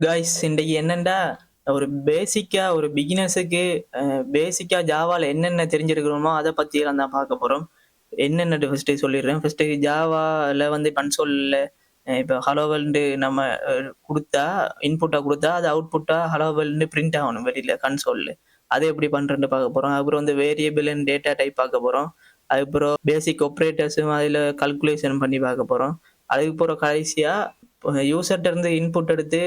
Guys இன்றைக்கு என்னண்டா ஒரு பேசிக்கா ஒரு பிகினர்ஸுக்கு பேசிக்கா ஜாவால என்னென்ன தெரிஞ்சிருக்கணுமோ அதை பத்தி எல்லாம் தான் பார்க்க போறோம். என்னென்ன ஃபர்ஸ்ட் சொல்லிடுறேன். ஃபர்ஸ்ட் ஜாவால வந்து கன்சோல்ல இப்போ ஹலோ வேர்ல்டு நம்ம கொடுத்தா இன்புட்டா கொடுத்தா அது அவுட்புட்டா ஹலோ வேர்ல்டு பிரிண்ட் ஆகணும் வெளியில கன்சோல்ல. அதை எப்படி பண்றேன்னு பார்க்க போறோம். அப்புறம் வந்து வேரியபிள் அண்ட் டேட்டா டைப் பார்க்க போறோம். அதுக்கப்புறம் பேசிக் ஆப்ரேட்டர்ஸும் அதில் கல்குலேஷன் பண்ணி பார்க்க போறோம். அதுக்கப்புறம் கடைசியா யூசர்ட்ட இருந்து இன்புட் எடுத்து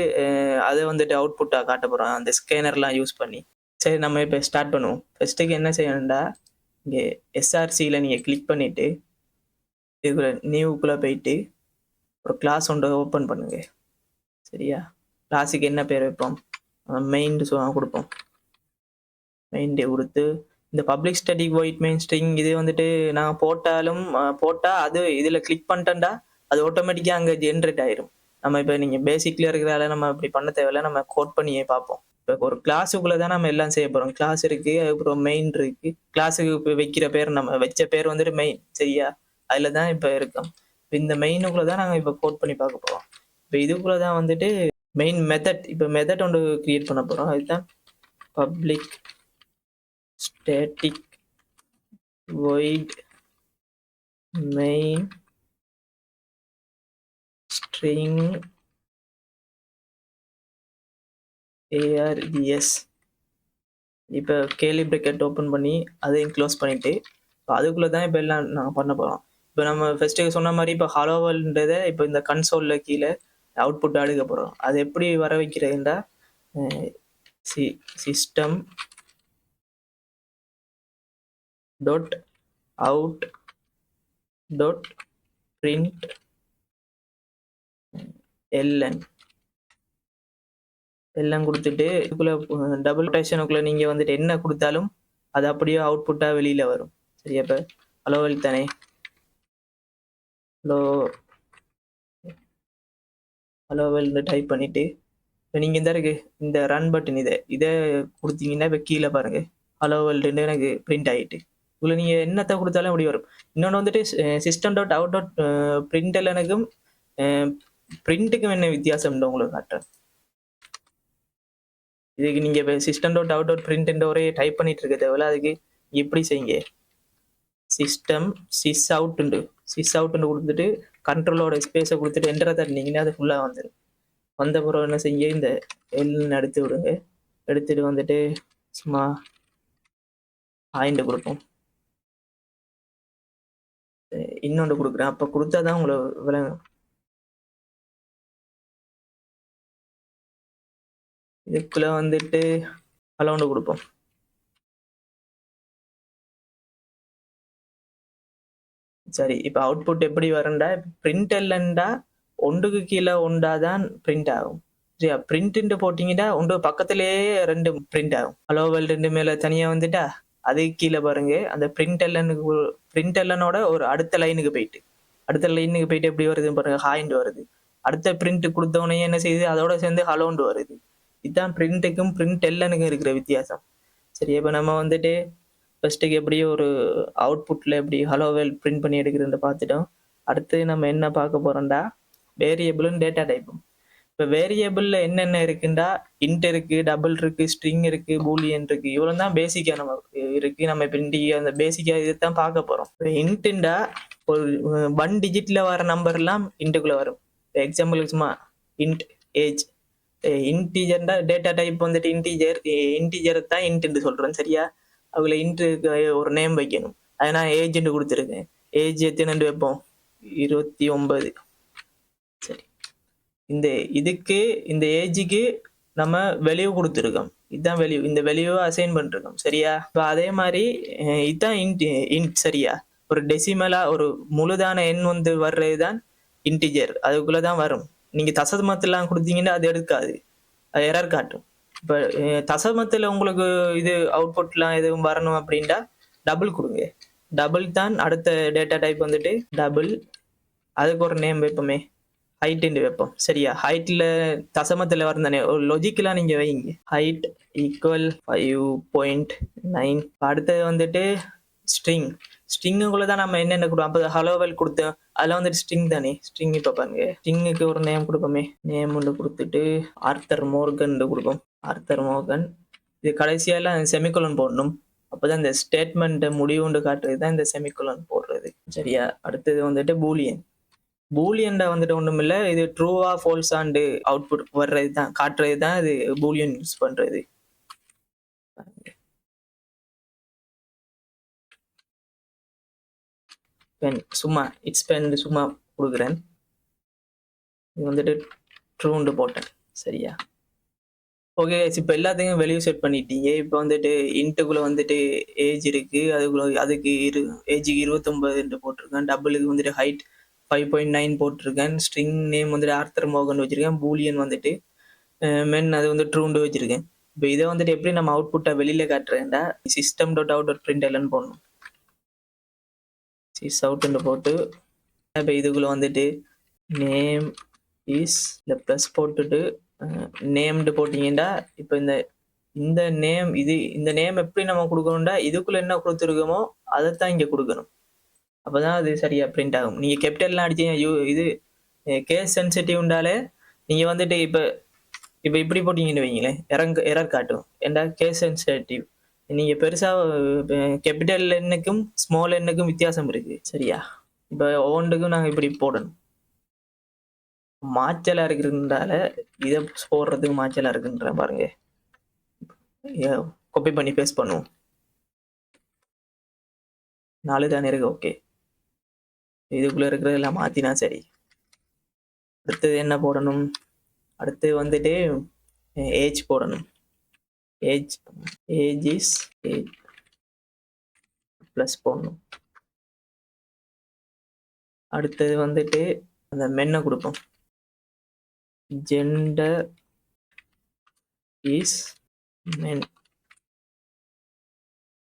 அதை வந்துட்டு அவுட்புட்டா காட்ட போறோம் அந்த ஸ்கேனர்லாம் யூஸ் பண்ணி. சரி நம்ம இப்போ ஸ்டார்ட் பண்ணுவோம். ஃபர்ஸ்ட்டுக்கு என்ன செய்யணும்டா, இங்கே எஸ்ஆர்சியில் நீங்கள் கிளிக் பண்ணிட்டு இதுக்குள்ள நியூக்குள்ளே போயிட்டு ஒரு கிளாஸ் ஒன்று ஓப்பன் பண்ணுங்க. சரியா, கிளாஸுக்கு என்ன பேர் வைப்போம், மெயின் கொடுப்போம். மெயின் டே கொடுத்து இந்த public static void main string இது வந்துட்டு நான் போட்டாலும் போட்டால் அது இதில் கிளிக் பண்ணிட்டேன்டா அது ஆட்டோமேட்டிக்காக அங்கே ஜென்ரேட் ஆயிரும். நம்ம இப்போ நீங்கள் பேசிக்ல இருக்கிறதால நம்ம இப்படி பண்ண தேவையில்ல, நம்ம கோட் பண்ணியே பார்ப்போம். இப்போ ஒரு கிளாஸுக்குள்ளே தான் நம்ம எல்லாம் செய்ய போகிறோம். கிளாஸ் இருக்குது, அதுக்கப்புறம் மெயின் இருக்குது. கிளாஸுக்கு இப்போ வைக்கிற பேர் நம்ம வச்ச பேர் வந்துட்டு மெயின். சரியா, அதில் தான் இப்போ இருக்கோம். இப்போ இந்த மெயினுக்குள்ளே தான் நாங்கள் இப்போ கோட் பண்ணி பார்க்க போகிறோம். இப்போ இதுக்குள்ளே தான் வந்துட்டு மெயின் மெத்தட், இப்போ மெத்தட் ஒன்று கிரியேட் பண்ண போகிறோம். அதுதான் public static void main string args. இப்போ கேலி பிராக்கெட் ஓப்பன் பண்ணி அதையும் க்ளோஸ் பண்ணிட்டு அதுக்குள்ளே தான் இப்போ எல்லாம் நாங்கள் பண்ண போகிறோம். இப்போ நம்ம ஃபர்ஸ்ட்டு சொன்ன மாதிரி இப்போ ஹலோ வேர்ல்டுன்றதை இப்போ இந்த கன்சோலில் கீழே அவுட்புட் எடுக்க போகிறோம். அது எப்படி வர வைக்கிறதுண்டா, system dot out dot print ln எல்லாம் கொடுத்துட்டு இதுக்குள்ள டபுள் டேஷனுக்குள்ள நீங்க வந்துட்டு என்ன கொடுத்தாலும் அது அப்படியே அவுட்புட்டா வெளியில வரும். சரியா, இப்போ ஹலோ வேர்ல்ட் தானே, ஹலோ ஹலோ வேர்ல்டு டைப் பண்ணிட்டு இப்போ நீங்க இந்த இருக்கு இந்த ரன் பட்டன் இதை கொடுத்தீங்கன்னா இப்போ கீழே பாருங்க ஹலோ வேர்ல்டுன்னு எனக்கு பிரிண்ட் ஆகிட்டு. இதில் நீங்க என்னத்தை கொடுத்தாலும் அப்படி வரும். இன்னொன்று வந்துட்டு system dot out dot print எனக்கும் பிரிண்ட்டுக்கும் என்ன வித்தியாசம் உங்களுக்கு காட்டுறேன். இதுக்கு நீங்க இப்போ system dot out dot print ஒரே டைப் பண்ணிட்டு இருக்க தேவையில்ல, அதுக்கு எப்படி செய்யுங்க, சிஸ்டம் சிஸ் அவுட்னு கொடுத்துட்டு கண்ட்ரோலோட ஸ்பேஸை கொடுத்துட்டு என்டரை தட்டினீங்கன்னா அது ஃபுல்லாக வந்துடும். வந்த பிறகு என்ன செய்ய, இந்த எல்னு எடுத்து விடுங்க. எடுத்துட்டு வந்துட்டு சும்மா ஆயிண்டு கொடுப்போம். இன்னொன்று கொடுக்குறேன், அப்போ கொடுத்தா தான் உங்களுக்கு விளங்கும். இதுக்குள்ள வந்துட்டு அலௌண்டு கொடுப்போம். சரி, இப்போ அவுட்புட் எப்படி வரும்டா, பிரிண்ட் இல்லைண்டா ஒன்றுக்கு கீழே ஒன்றாதான் பிரிண்ட் ஆகும். சரியா, பிரிண்ட் போட்டிங்கன்னா ஒன்று பக்கத்திலேயே ரெண்டு பிரிண்ட் ஆகும். ஹலோ வேர்ல்டு மேலே தனியாக வந்துட்டா அதுக்கு கீழே பாருங்க அந்த பிரிண்ட் எல்லனோட ஒரு அடுத்த லைனுக்கு போயிட்டு எப்படி வருது பாருங்க, ஹாயிண்ட் வருது. அடுத்த பிரிண்ட் கொடுத்தவனே என்ன செய்யுது, அதோட சேர்ந்து ஹலோண்டு வருது. இதுதான் பிரிண்ட்டுக்கும் பிரிண்ட் எல்லனுக்கும் இருக்கிற வித்தியாசம். சரி, இப்போ நம்ம வந்துட்டு ஃபர்ஸ்ட்டுக்கு எப்படி ஒரு அவுட்புட்டில் எப்படி ஹலோ வேர்ல்ட் பிரிண்ட் பண்ணி எடுக்கிறத பார்த்துட்டோம். அடுத்து நம்ம என்ன பார்க்க போகிறோம்டா, வேரியபிளும் டேட்டா டைப்பும். இப்போ வேரியபிளில் என்னென்ன இருக்குண்டா, இன்ட் இருக்குது, டபுள் இருக்குது, ஸ்ட்ரிங் இருக்குது, பூலியன் இருக்குது. இவ்வளோ தான் பேசிக்காக நம்ம இருக்குது. நம்ம இப்போ இன்றைக்கி அந்த பேசிக்காக இதை தான் பார்க்க போகிறோம். இப்போ இன்ட்டுண்டா ஒரு 1 டிஜிட்டில் வர நம்பர்லாம் இன்ட்டுக்குள்ளே வரும். இப்போ எக்ஸாம்பிளுக்கு சும்மா இன்ட் ஏஜ், இன்டீஜர்ண்டா டேட்டா டைப் வந்துட்டு இன்டீஜரை தான் இன்ட்டுன்னு சொல்கிறேன். சரியா, அவங்கள இன்ட்டுக்கு ஒரு நேம் வைக்கணும். அதை நான் ஏஜென்ட் கொடுத்துருக்கேன். ஏஜ் எத்தனை வைப்போம், 29. சரி, இந்த ஏஜுக்கு நம்ம வெளியூ கொடுத்துருக்கோம். இதுதான் வெளியூ, இந்த வெளியூவை அசைன் பண்ணிருக்கோம். சரியா, இப்போ அதே மாதிரி இதுதான் இன்ட். சரியா, ஒரு டெசிமலா ஒரு முழுதான எண் வந்து வர்றது தான் இன்டிஜர், அதுக்குள்ளதான் வரும். நீங்க தசமத்தெல்லாம் கொடுத்தீங்கன்னா அது எடுக்காது, அது எரர் காட்டும். இப்போ தசமத்தில் உங்களுக்கு இது அவுட்புட்லாம் எதுவும் வரணும் அப்படின்டா டபுள் கொடுங்க. டபுள் தான் அடுத்த டேட்டா டைப் வந்துட்டு டபுள். அதுக்கு ஒரு நேம் வைப்போமே, ஹைட்டுன்னு வைப்போம். சரியா, ஹைட்டில் தசமத்தில் வரந்தானே ஒரு லொஜிக்கெலாம் நீங்கள் வைங்க. Height equal 5.9. அடுத்தது வந்துட்டு ஸ்ட்ரிங்குள்ளே தான் நம்ம என்னென்ன கொடுப்போம். அப்போ ஹலோ வேர்ல்ட் கொடுத்தோம், அதில் வந்துட்டு ஸ்ட்ரிங் தானே, ஸ்ட்ரிங் இப்போ பாருங்க, ஸ்ட்ரிங்குக்கு ஒரு நேம் கொடுப்போமே, நேம் ஒன்று கொடுத்துட்டு ஆர்த்தர் மோர்கன் கொடுப்போம். Author Morgan. இது கடைசியால செமிகோலன் போடணும். அப்பதான் இந்த ஸ்டேட்மெண்ட் முடிவுண்டு காட்டுறது தான் இந்த செமிகோலன் போடுறது. சரியா? அடுத்தது வந்துட்டு பூலியன். பூலியன்டா வந்துட்டு ஒண்ணும் இல்ல. இது ட்ரூவா ஃபால்ஸாண்டு அவுட்புட் வர்றது தான், காட்டுறது தான் இது பூலியன் யூஸ் பண்றது. சும்மா இட்ஸ் பென் சும்மா கொடுக்குறேன். இது வந்துட்டு ட்ரூண்டு போட்டேன். சரியா? ஓகே, இப்போ எல்லாத்தையும் வெளியே செட் பண்ணிட்டீங்க. இப்போ வந்துட்டு இன்ட்டுக்குள்ள வந்துட்டு ஏஜ் இருக்கு, அதுக்கு ஏஜுக்கு 29 போட்டிருக்கேன். டபுளுக்கு வந்துட்டு ஹைட் 5.9 போட்டிருக்கேன். ஸ்ட்ரிங் நேம் வந்துட்டு ஆர்த்தர் மோகன் வச்சிருக்கேன். பூலியன் வந்துட்டு மென் அது வந்து ட்ரூண்டு வச்சிருக்கேன். இப்போ இதை வந்துட்டு எப்படி நம்ம அவுட்புட்டை வெளியில காட்டுறேன்டா, system dot out dot print எல்லாம் போடணும். சிஸ் அவுட்னு போட்டு இப்போ இதுக்குள்ள வந்துட்டு நேம் இஸ் இந்த ப்ளஸ் போட்டுட்டு நேம்டு போட்டிங்கன்னா இப்போ இந்த நேம் இந்த நேம் எப்படி நம்ம கொடுக்கணும்டா, இதுக்குள்ள என்ன கொடுத்துருக்கோமோ அதைத்தான் இங்கே கொடுக்கணும். அப்போதான் அது சரியா பிரிண்ட் ஆகும். நீங்க கேபிட்டல்லாம் அடிச்சீங்க இது கேஸ் சென்சிட்டிவ்ண்டாலே நீங்க வந்துட்டு இப்போ இப்படி போட்டீங்கன்னு வைங்களேன், எரர் காட்டும். ஏண்டா கேஸ் சென்சிட்டிவ். நீங்க பெருசா கேபிட்டல் எண்ணுக்கும் ஸ்மால் எண்ணுக்கும் வித்தியாசம் இருக்கு. சரியா? இப்போ ஒவ்வொன்றுக்கும் நாங்க இப்படி போடணும். மாச்சலா இருக்குன்றதால இதை போடுறதுக்கு மாச்சலா இருக்குன்ற பாருங்க. காப்பி பண்ணி பேஸ்ட் பண்ணுவோம். 4 தானே இருக்கு. ஓகே, இதுக்குள்ள இருக்கிறதெல்லாம் மாத்தினா சரி. அடுத்தது என்ன போடணும்? அடுத்து வந்துட்டு ஏஜ் போடணும். ஏஜ் இஸ் ப்ளஸ் போடணும். அடுத்தது வந்துட்டு அந்த மென்னை கொடுப்போம். ஜெண்டர் இஸ் மென்.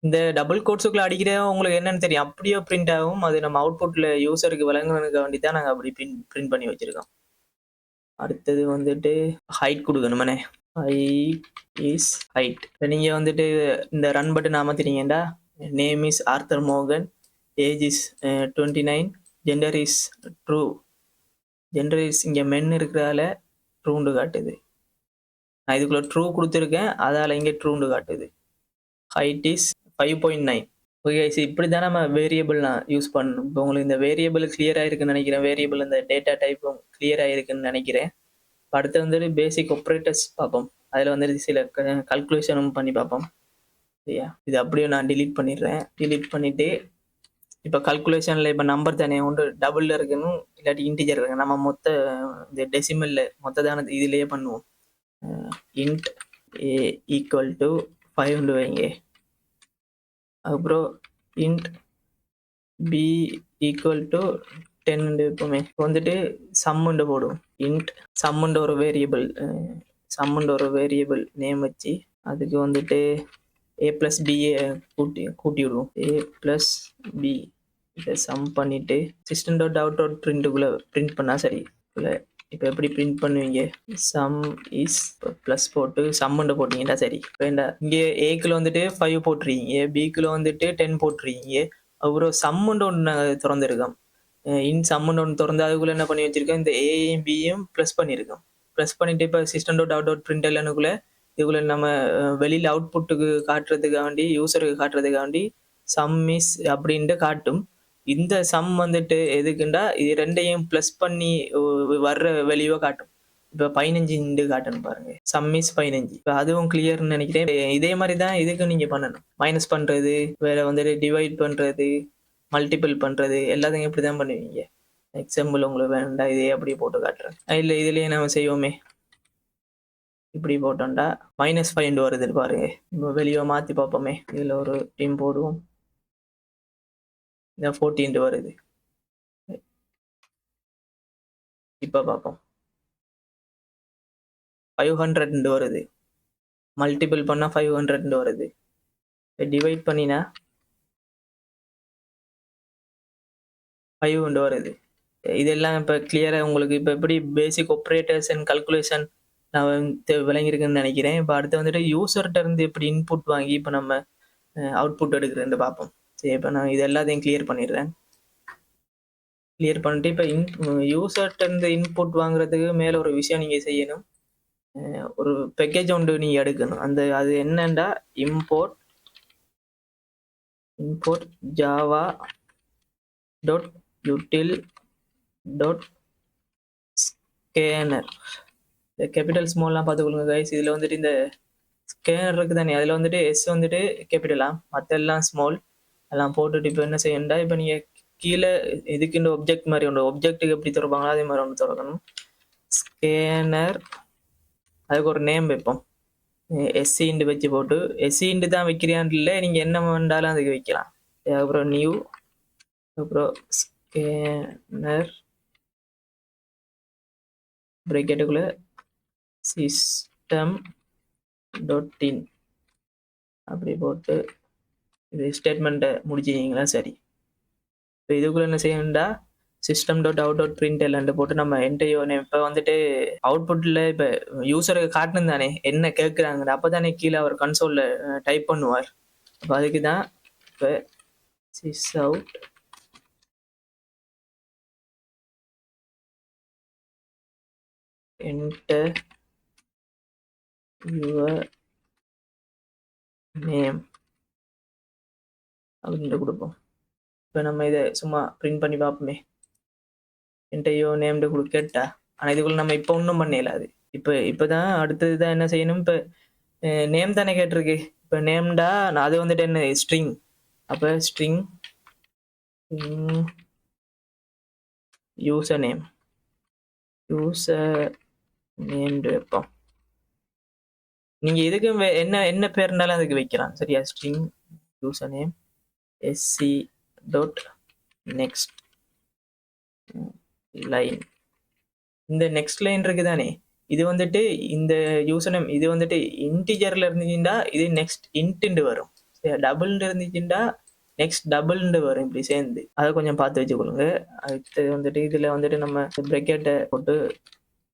இந்த டபுள் கோட்ஸுக்குள்ள அடிக்கிற உங்களுக்கு என்னன்னு தெரியும், அப்படியே பிரிண்ட் ஆகும். அது நம்ம அவுட்புட்ல யூசருக்கு விளங்குறதுக்கு வேண்டி தான் நாங்கள் அப்படி பிரிண்ட் பண்ணி வச்சிருக்கோம். அடுத்தது வந்துட்டு ஹைட் கொடுக்கணுமே. Height is height. இப்போ நீங்கள் வந்துட்டு இந்த ரன் பட்டன் அமர்த்தினீங்கடா, நேம் இஸ் ஆர்த்தர் மோகன், age is 29, gender is true. Gender is இங்கே மென் இருக்கிறதால ட்ரூண்டு காட்டுது. நான் இதுக்குள்ள ட்ரூ கொடுத்துருக்கேன், அதால் இங்கே ட்ரூண்டு காட்டுது. Height is 5.9. ஓகே, இப்படி தான் நம்ம வேரியபிள்லாம் யூஸ் பண்ணணும். இப்போ உங்களுக்கு இந்த வேரியபிள் கிளியராக இருக்குன்னு நினைக்கிறேன். வேரியபிள் இந்த டேட்டா டைப்பும் கிளியராக இருக்குன்னு நினைக்கிறேன். அடுத்து வந்துட்டு பேசிக் ஆப்ரேட்டர்ஸ் பார்ப்போம். அதில் வந்துட்டு சில கல்குலேஷனும் பண்ணி பார்ப்போம். சரியா? இது அப்படியே நான் டிலீட் பண்ணிடுறேன். டிலீட் பண்ணிவிட்டு இப்போ கல்குலேஷனில் இப்போ நம்பர் தானே ஒன்று டபுளில் இருக்கணும், இல்லாட்டி இன்டிஜர் இருக்கு. நம்ம மொத்த இந்த டெசிமலில் மொத்ததான இதுலேயே பண்ணுவோம். இன்ட் ஏ ஈக்குவல் டு 5 வைங்க. அப்புறம் இன்ட் பி ஈக்குவல் டு 10 எப்பவுமே வந்துட்டு சம்முண்டு போடுவோம். இன்ட் சம்முண்டு ஒரு வேரியபிள் நேம் வச்சு அதுக்கு வந்துட்டு ஏ பிளஸ் பிஏ கூட்டி விடுவோம். ஏ பிளஸ் பி இதை சம் பண்ணிட்டு சிஸ்டம் டாட் அவுட் டாட் பிரிண்ட்டுக்குள்ளே பிரிண்ட் பண்ணால் சரி. இப்போ எப்படி பிரிண்ட் பண்ணுவீங்க? சம் இஸ் ப்ளஸ் போட்டு சம்முண்டு போட்டிங்கன்னா சரி. இப்போ இங்கே ஏக்குள்ள வந்துட்டு 5 போட்டுருக்கீங்க, பிக்குள்ள வந்துட்டு 10 போட்டுருக்கீங்க. அப்புறம் சம்முண்டு ஒன்று திறந்துருக்கோம். சம்முண்டு ஒன்று திறந்து அதுக்குள்ளே என்ன பண்ணி வச்சிருக்கோம், இந்த ஏயும் பியும் ப்ளஸ் பண்ணியிருக்கோம். ப்ளஸ் பண்ணிட்டு இப்போ system dot out dot print எல்லானுக்குள்ளே இதுக்குள்ள நம்ம வெளியில் அவுட்புட்டுக்கு காட்டுறதுக்காண்டி, யூசருக்கு காட்டுறதுக்காண்டி சம் இஸ் அப்படின்ட்டு காட்டும். இந்த சம் வந்துட்டு எதுக்குண்டா இது ரெண்டையும் ப்ளஸ் பண்ணி வர்ற வெளியவோ காட்டும். இப்போ 15 காட்டணும் பாருங்க. Some is 15. இப்போ அதுவும் கிளியர்னு நினைக்கிறேன். இதே மாதிரி தான் இதுக்கும் நீங்கள் பண்ணணும். மைனஸ் பண்ணுறது, வேற வந்துட்டு டிவைட் பண்ணுறது, மல்டிபிள் பண்ணுறது எல்லாத்தையும் இப்படி தான் பண்ணுவீங்க. எக்ஸாம்பிள் உங்களுக்கு வேண்டாம், இதே அப்படியே போட்டு காட்டுறேன். இல்லை இதுலேயே நம்ம செய்வோமே, இப்படி போட்டோம்டா -5 வருது பாருங்க. இப்போ வெளியே மாற்றி பார்ப்போமே. இதில் ஒரு டீம் போடுவோம். இந்த 14 வருது. இப்போ பார்ப்போம். 500 வருது. மல்டிபிள் பண்ணால் 500 வருது. டிவைட் பண்ணினா 5 வருது. இதெல்லாம் இப்போ கிளியராக உங்களுக்கு இப்போ எப்படி பேசிக் ஆப்ரேட்டர்ஸ் அண்ட் கல்குலேஷன் நான் விளங்கியிருக்குன்னு நினைக்கிறேன். இப்போ அடுத்து வந்துட்டு யூசர்கிட்ட இருந்து எப்படி இன்புட் வாங்கி இப்போ நம்ம அவுட்புட் எடுக்கிறேன்னு பார்ப்போம். சரி, இப்போ நான் இது எல்லாத்தையும் கிளியர் பண்ணிடுறேன். கிளியர் பண்ணிட்டு இப்ப யூசர்ட்ட இருந்து இன்புட் வாங்குறதுக்கு மேல ஒரு விஷயம் நீங்க செய்யணும். ஒரு பேக்கேஜ் ஒன்று நீங்க எடுக்கணும். அது என்னன்னா import Java dot util dot scanner. இந்த கேபிட்டல் ஸ்மால்லாம் பார்த்துக்கொள்ளுங்க கைஸ். இதுல வந்துட்டு இந்த ஸ்கேனர் இருக்கு தானே, அதுல வந்துட்டு எஸ் வந்துட்டு கேபிட்டலா, மற்ற எல்லாம் ஸ்மால் எல்லாம் போட்டுட்டு இப்போ என்ன செய்யணும்டா, இப்போ நீங்க கீழே இதுக்கு இந்த ஒப்ஜெக்ட் மாதிரி ஒன்று ஒப்ஜெக்ட்டுக்கு எப்படி திறப்பாங்களோ அதே மாதிரி ஒன்று திறக்கணும். ஸ்கேனர், அதுக்கு ஒரு நேம் வைப்போம். எஸ்சின்னு வச்சு போட்டு எஸ்சின்னு தான் வைக்கிறியான்னு இல்லை, நீங்க என்ன வேண்டாலும் அதுக்கு வைக்கலாம். அப்புறம் நியூ, அப்புறம் ஸ்கேனர் பிரேக்கெட்டுக்குள்ள சிஸ்டம் டாட் இன் அப்படி போட்டு இது ஸ்டேட்மெண்ட்டை முடிச்சிங்களா? சரி. இப்போ இதுக்குள்ள என்ன செய்யணும்டா, system dot out dot print எல்லாம் போட்டு நம்ம என்டையோ இப்போ வந்துட்டு அவுட்புட்டில் இப்போ யூசருக்கு காட்டணும் தானே என்ன கேட்குறாங்க, அப்போ தானே கீழே அவர் கன்சோலில் டைப் பண்ணுவார். அப்போ அதுக்கு தான் இப்போ sis out enter your name அப்படின்ட்டு கொடுப்போம். இப்போ நம்ம இதை சும்மா பிரிண்ட் பண்ணி பார்ப்போமே. என்டையோ நேம்டு கேட்டா, ஆனால் இதுக்குள்ள நம்ம இப்போ ஒன்றும் பண்ணல. அது இப்போதான் அடுத்தது தான் என்ன செய்யணும். இப்போ நேம் தானே கேட்டிருக்கு. இப்போ நேம்டா அது வந்துட்டு என்ன ஸ்ட்ரிங். அப்போ ஸ்ட்ரிங் யூசர் நேம் வைப்போம். நீங்க இதுக்கு என்ன பேர்னாலும் அதுக்கு வைக்கலாம். சரியா? String user name SC dot next line. இந்த நெக்ஸ்ட் லைன் இருக்கு தானே, இது வந்துட்டு இந்த யூசர் நேம் இது வந்துட்டு இன்டிஜர்ல இருந்துச்சுன்னா இது நெக்ஸ்ட் இன்ட்டு வரும். டபுள் இருந்துச்சுன்னா நெக்ஸ்ட் டபுள்னு வரும். இப்படி சேர்ந்து அதை கொஞ்சம் பார்த்து வச்சுக்கொள்ளுங்க. அடுத்து வந்துட்டு இதுல வந்துட்டு நம்ம பிரேக்கெட்டை போட்டு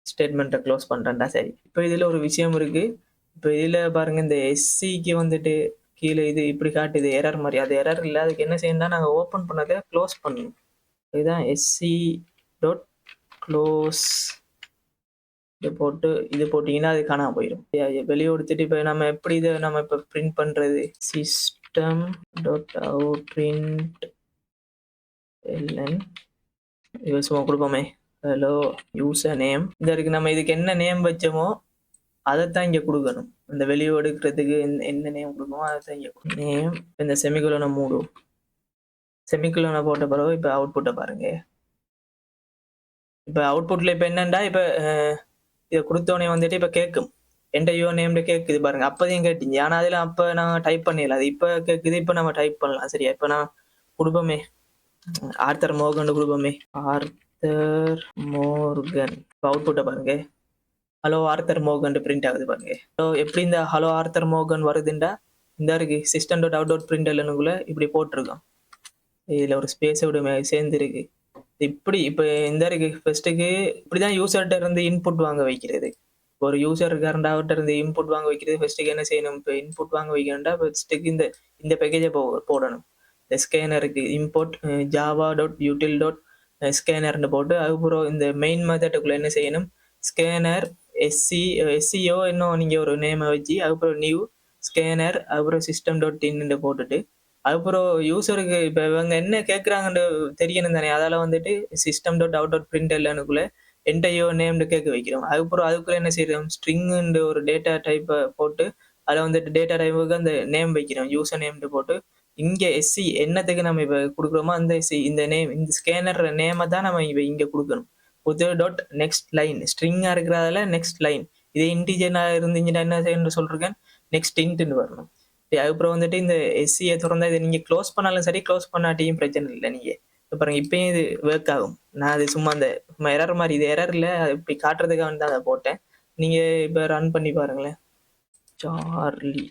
ஸ்டேட்மெண்ட்டை க்ளோஸ் பண்றேன்டா. சரி, இப்போ இதுல ஒரு விஷயம் இருக்கு. இப்போ இதுல பாருங்க, இந்த எஸ்சிக்கு வந்துட்டு கீழே இது இப்படி காட்டுது எரர் மாதிரி. அது எரர் இல்லை. அதுக்கு என்ன செய்யணும்னா நாங்கள் ஓப்பன் பண்ணதை க்ளோஸ் பண்ணணும். இதுதான் எஸ்சி டாட் க்ளோஸ். இது போட்டிங்கன்னா அது காணாம போயிடும். வெளியே எடுத்துட்டு இப்போ நம்ம எப்படி இதை நம்ம இப்போ பிரிண்ட் பண்றது, system dot out print LN இது சும்மா கொடுப்போமே. ஹலோ யூசர் நேம் இந்த இருக்கு. நம்ம இதுக்கு என்ன நேம் வச்சோமோ அதைத்தான் இங்க கொடுக்கணும். இந்த வெளியே எடுக்கிறதுக்கு என்ன நேம் கொடுக்கணும் அதைத்தான் இங்க நேம். இந்த செமிகுலனை மூடும். செமிகுலனை போட்ட பிறகு இப்போ அவுட்புட்டை பாருங்க. இப்போ அவுட்புட்ல இப்போ என்னண்டா, இப்போ இதை கொடுத்தோடனே வந்துட்டு இப்போ கேட்கும் என்டையோ நேம்ல கேட்குது பாருங்க. அப்போதையும் கேட்டீங்க, ஆனால் அதில் அப்போ நான் டைப் பண்ணல. அது இப்போ கேட்குது. இப்போ நம்ம டைப் பண்ணலாம். சரியா? இப்போ நான் கொடுப்போமே ஆர்த்தர் மோர்கன் கொடுப்போமே. Arthur Morgan. அவுட்புட்டை பாருங்க. ஹலோ ஆர்த்தர் மோர்கன் பிரிண்ட் ஆகுது பாருங்க. எப்படி இந்த ஹலோ ஆர்த்தர் மோர்கன் வருதுண்டா, இந்த இருக்கு system dot out dot print எல்லனுக்குள்ள இப்படி போட்டிருக்கோம். இதுல ஒரு ஸ்பேஸ் விட சேர்ந்து இருக்கு. இப்படி இப்போ இந்த இருக்கு ஃபர்ஸ்ட்டுக்கு இப்படிதான் யூசர்கிட்ட இருந்து இன்புட் வாங்க வைக்கிறது. ஒரு யூசர் இருக்காருண்டா, அவர்கிட்ட இருந்து இன்புட் வாங்க வைக்கிறது. ஃபர்ஸ்ட்டுக்கு என்ன செய்யணும், இப்போ இன்புட் வாங்க வைக்கணும்டா ஃபர்ஸ்ட்டுக்கு இந்த பேக்கேஜை போடணும். இந்த ஸ்கேனருக்கு import Java dot util dot ஸ்கேனர்னு போட்டு அதுக்கப்புறம் இந்த மெயின் மெத்தடுக்குள்ள என்ன செய்யணும், ஸ்கேனர் எஸ்சிஓ இன்னும் நீங்க ஒரு நேமை வச்சு அதுக்கப்புறம் நியூ ஸ்கேனர் அதுக்கப்புறம் சிஸ்டம் டாட் இன்னு போட்டுட்டு அதுக்கப்புறம் யூசருக்கு இப்போ இவங்க என்ன கேட்குறாங்கன்னு தெரியணும் தானே. அதால வந்துட்டு system dot out dot print எல்லனுக்குள்ள என்டையோ நேம்னு கேட்க வைக்கிறோம். அதுக்கப்புறம் அதுக்குள்ள என்ன செய்யறோம், ஸ்ட்ரிங்னு ஒரு டேட்டா டைப்பை போட்டு அதில் வந்துட்டு டேட்டா டைப்புக்கு அந்த நேம் வைக்கிறோம், யூசர் நேம்னு போட்டு. இங்க எஸ்சி என்னத்துக்கு நம்ம இப்ப கொடுக்குறோமோ அந்த எஸ்சி இந்த நேம் இந்த ஸ்கேனர் நேமை தான் நம்ம இங்க கொடுக்கணும். டாட் நெக்ஸ்ட் லைன் ஸ்ட்ரிங்கா இருக்கிறதால நெக்ஸ்ட் லைன். இதே இன்டிஜனா இருந்துச்சுன்னா என்ன செய்யணும்னு சொல்றேன், நெக்ஸ்ட் இன்ட்னு வரணும். அதுக்கப்புறம் வந்துட்டு இந்த எஸ்சியை திறந்தா இதை நீங்க க்ளோஸ் பண்ணாலும் சரி க்ளோஸ் பண்ணாட்டியும் பிரச்சனை இல்லை. நீங்க பாருங்க இப்பயும் இது ஒர்க் ஆகும். நான் அது சும்மா அந்த எரர் மாதிரி, இது எரர் இல்லை, அது இப்படி காட்டுறதுக்காக தான் அதை போட்டேன். நீங்க இப்ப ரன் பண்ணி பாருங்களேன். சார்லி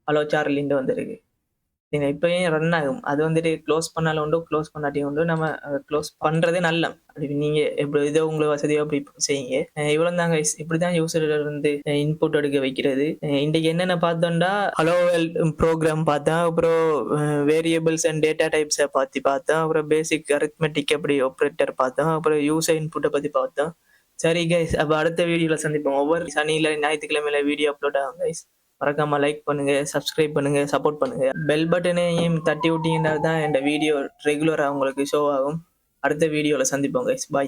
ஹலோ சார்லின்னு வந்திருக்கு. இப்பயும் ரன் ஆகும். அது வந்துட்டு க்ளோஸ் பண்ணாலும் உண்டு, க்ளோஸ் பண்ணாட்டியும் உண்டு. நம்ம க்ளோஸ் பண்றதே நல்ல. அது நீங்க எப்படி ஏதோ உங்களுக்கு வசதியோ அப்படி செய்யுங்க. இவ்வளவுதான் கைஸ். இப்படிதான் யூசர்ல இருந்து இன்புட் எடுக்க வைக்கிறது. இன்னைக்கு என்னென்ன பார்த்தோம்டா, ஹலோ வேர்ல்ட் ப்ரோக்ராம் பார்த்தோம். அப்புறம் வேரியபிள்ஸ் அண்ட் டேட்டா டைப்ஸை பத்தி பார்த்தோம். அப்புறம் பேசிக் அரித்மெட்டிக் அப்படி ஆப்ரேட்டர் பார்த்தோம். அப்புறம் யூசர் இன்புட்டை பத்தி பார்த்தோம். சரி கைஸ், அப்ப அடுத்த வீடியோல சந்திப்போம். ஒவ்வொரு சனியில ஞாயிற்றுக்கிழமையில வீடியோ அப்லோட் ஆகும் கைஸ். மறக்காம லைக் பண்ணுங்க, சப்ஸ்கிரைப் பண்ணுங்க, சப்போர்ட் பண்ணுங்க. பெல் பட்டனையும் தட்டி விட்டீங்கன்னா தான் இந்த வீடியோ ரெகுலரா உங்களுக்கு ஷோ ஆகும். அடுத்த வீடியோல சந்திப்போம் கைஸ். பாய்.